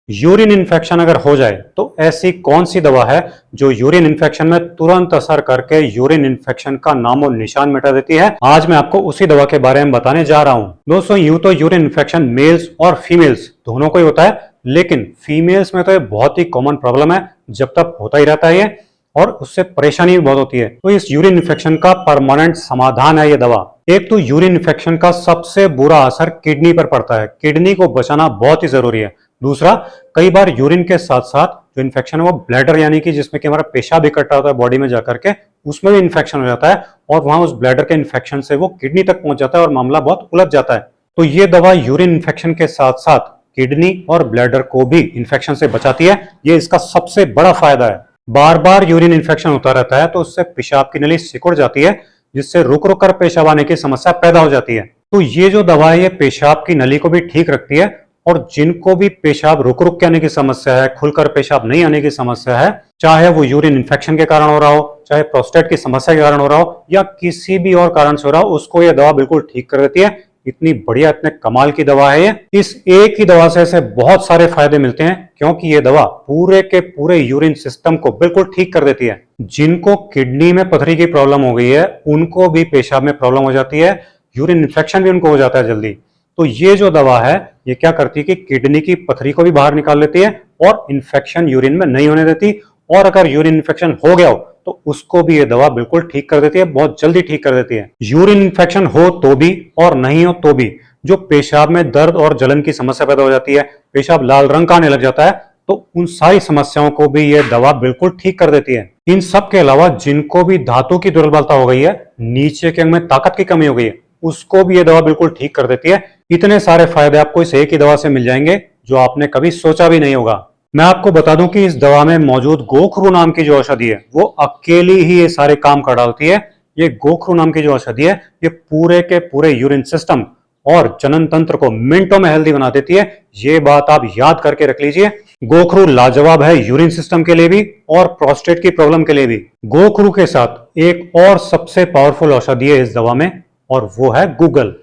Urine infection अगर हो जाए तो ऐसी कौन सी दवा है जो यूरिन इन्फेक्शन में तुरंत असर करके यूरिन इन्फेक्शन का नामो निशान मिटा देती है। आज मैं आपको उसी दवा के बारे में बताने जा रहा हूं। दोस्तों, यूं तो यूरिन इन्फेक्शन मेल्स और फीमेल्स दोनों को ही होता है, लेकिन फीमेल्स में तो ये बहुत ही कॉमन प्रॉब्लम है, जब तक होता ही रहता है ये, और उससे परेशानी भी बहुत होती है। तो इस यूरिन इन्फेक्शन का परमानेंट समाधान है ये दवा। एक तो यूरिन इन्फेक्शन का सबसे बुरा असर किडनी पर पड़ता है, किडनी को बचाना बहुत ही जरूरी है। दूसरा, कई बार यूरिन के साथ साथ जो इन्फेक्शन है वो ब्लैडर यानी कि जिसमें कि हमारा पेशाब इकट्ठा होता है बॉडी में जाकर के, उसमें भी इन्फेक्शन हो जाता है और वहां उस ब्लैडर के इन्फेक्शन से वो किडनी तक पहुंच जाता है और मामला बहुत उलझ जाता है। तो ये दवा यूरिन इन्फेक्शन के साथ साथ किडनी और ब्लैडर को भी इन्फेक्शन से बचाती है। ये इसका सबसे बड़ा फायदा है। बार बार यूरिन इन्फेक्शन होता रहता है तो उससे पेशाब की नली सिकुड़ जाती है, जिससे रुक रुक कर पेशाब आने की समस्या पैदा हो जाती है। तो ये जो दवा है ये पेशाब की नली को भी ठीक रखती है, और जिनको भी पेशाब रुक रुक के आने की समस्या है, खुलकर पेशाब नहीं आने की समस्या है, चाहे वो यूरिन इन्फेक्शन के कारण हो रहा हो, चाहे प्रोस्टेट की समस्या के कारण हो रहा हो, या किसी भी और कारण से हो रहा हो, उसको ये दवा बिल्कुल ठीक कर देती है। इतनी बढ़िया, इतने कमाल की दवा है ये। इस एक ही दवा से ऐसे बहुत सारे फायदे मिलते हैं, क्योंकि ये दवा पूरे के पूरे यूरिन सिस्टम को बिल्कुल ठीक कर देती है। जिनको किडनी में पथरी की प्रॉब्लम हो गई है, उनको भी पेशाब में प्रॉब्लम हो जाती है, यूरिन इन्फेक्शन भी उनको हो जाता है जल्दी। तो ये जो दवा है ये क्या करती है कि किडनी की पथरी को भी बाहर निकाल लेती है और इन्फेक्शन यूरिन में नहीं होने देती। और अगर यूरिन इन्फेक्शन हो गया हो तो उसको भी ये दवा बिल्कुल ठीक कर देती है, बहुत जल्दी ठीक कर देती है। यूरिन इन्फेक्शन हो तो भी और नहीं हो तो भी जो पेशाब में दर्द और जलन की समस्या पैदा हो जाती है, पेशाब लाल रंग का आने लग जाता है, तो उन सारी समस्याओं को भी ये दवा बिल्कुल ठीक कर देती है। इन सब के अलावा जिनको भी धातु की दुर्बलता हो गई है, नीचे के अंग में ताकत की कमी हो गई है, उसको भी ये दवा बिल्कुल ठीक कर देती है। इतने सारे फायदे आपको इस एक ही दवा से मिल जाएंगे जो आपने कभी सोचा भी नहीं होगा। मैं आपको बता दूं कि इस दवा में मौजूद गोखरू नाम की जो औषधि है वो अकेली ही ये सारे काम कर डालती है। ये गोखरू नाम की जो औषधि है ये पूरे के पूरे यूरिन सिस्टम और जनन तंत्र को मिनटों में हेल्दी बना देती है। ये बात आप याद करके रख लीजिए। गोखरू लाजवाब है यूरिन सिस्टम के लिए भी और प्रोस्टेट की प्रॉब्लम के लिए भी। गोखरू के साथ एक और सबसे पावरफुल औषधि है इस दवा में, और वो है गूगल।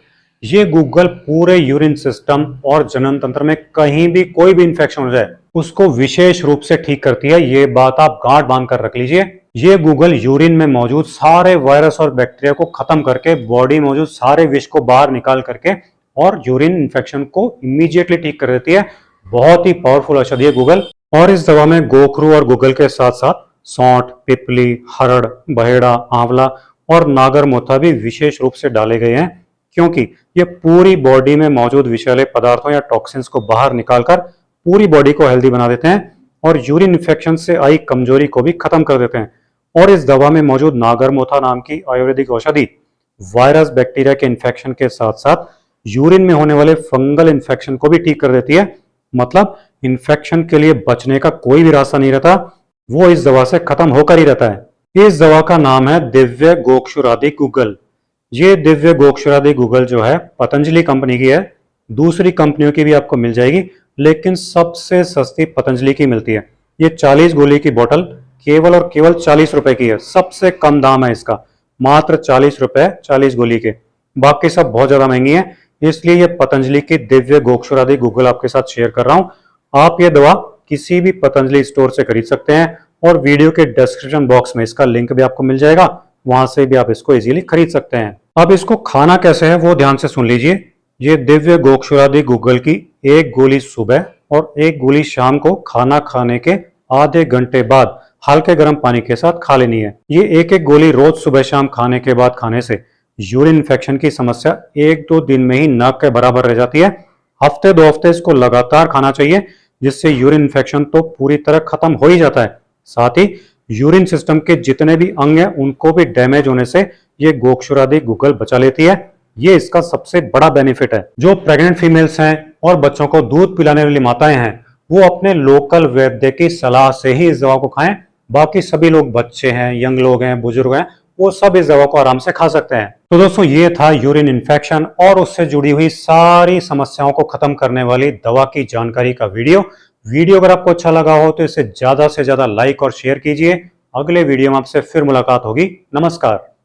ये गूगल पूरे यूरिन सिस्टम और जनन तंत्र में कहीं भी कोई भी इंफेक्शन हो जाए उसको विशेष रूप से ठीक करती है। ये बात आप गांठ बांध कर रख लीजिए। ये गूगल यूरिन में मौजूद सारे वायरस और बैक्टीरिया को खत्म करके, बॉडी में मौजूद सारे विष को बाहर निकाल करके और यूरिन इन्फेक्शन को इमीडिएटली ठीक कर देती है। बहुत ही पावरफुल औषधि है गूगल। और इस दवा में गोखरू और गूगल के साथ साथ सौंठ, पिपली, हरड़, बहेड़ा, आंवला और नागरमोथा भी विशेष रूप से डाले गए हैं, क्योंकि ये पूरी बॉडी में मौजूद विषैले पदार्थों या टॉक्सिन्स को बाहर निकालकर पूरी बॉडी को हेल्दी बना देते हैं और यूरिन इन्फेक्शन से आई कमजोरी को भी खत्म कर देते हैं। और इस दवा में मौजूद नागरमोथा नाम की आयुर्वेदिक औषधि वायरस बैक्टीरिया के इन्फेक्शन के साथ साथ यूरिन में होने वाले फंगल इन्फेक्शन को भी ठीक कर देती है। मतलब इन्फेक्शन के लिए बचने का कोई भी रास्ता नहीं रहता, वो इस दवा से खत्म होकर ही रहता है। इस दवा का नाम है दिव्य गोक्षुरादि गूगल। ये दिव्य गोक्षुरादि गूगल जो है पतंजलि कंपनी की है। दूसरी कंपनियों की भी आपको मिल जाएगी, लेकिन सबसे सस्ती पतंजलि की मिलती है। ये 40 गोली की बोतल केवल और केवल 40 रुपए की है। सबसे कम दाम है इसका, मात्र 40 रुपए 40 गोली के। बाकी सब बहुत ज्यादा महंगी है, इसलिए ये पतंजलि की दिव्य गोक्षुरादि गूगल आपके साथ शेयर कर रहा हूं। आप ये दवा किसी भी पतंजलि स्टोर से खरीद सकते हैं और वीडियो के डिस्क्रिप्शन बॉक्स में इसका लिंक भी आपको मिल जाएगा, वहां से भी आप इसको इजीली खरीद सकते हैं। अब इसको खाना कैसे है वो ध्यान से सुन लीजिए। ये दिव्य गोक्षुरादि गूगल की एक गोली सुबह और एक गोली शाम को खाना खाने के आधे घंटे बाद हल्के गर्म पानी के साथ खा लेनी है। ये एक एक गोली रोज सुबह शाम खाने के बाद खाने से यूरिन इन्फेक्शन की समस्या 1-2 दिन में ही न के बराबर रह जाती है। हफ्ते 2 हफ्ते इसको लगातार खाना चाहिए, जिससे यूरिन इन्फेक्शन तो पूरी तरह खत्म हो ही जाता है। साथ ही यूरिन सिस्टम के जितने भी अंग हैं उनको भी डैमेज होने से ये गोक्षुरादि गूगल बचा लेती है। ये इसका सबसे बड़ा बेनिफिट है। जो प्रेग्नेंट फीमेल्स हैं और बच्चों को दूध पिलाने वाली माताएं हैं वो अपने लोकल वैद्य की सलाह से ही इस दवा को खाएं। बाकी सभी लोग, बच्चे हैं, यंग लोग हैं, बुजुर्ग हैं, वो सब इस दवा को आराम से खा सकते हैं। तो दोस्तों, ये था यूरिन इन्फेक्शन और उससे जुड़ी हुई सारी समस्याओं को खत्म करने वाली दवा की जानकारी का वीडियो अगर आपको अच्छा लगा हो तो इसे ज्यादा से ज्यादा लाइक और शेयर कीजिए। अगले वीडियो में आपसे फिर मुलाकात होगी। नमस्कार।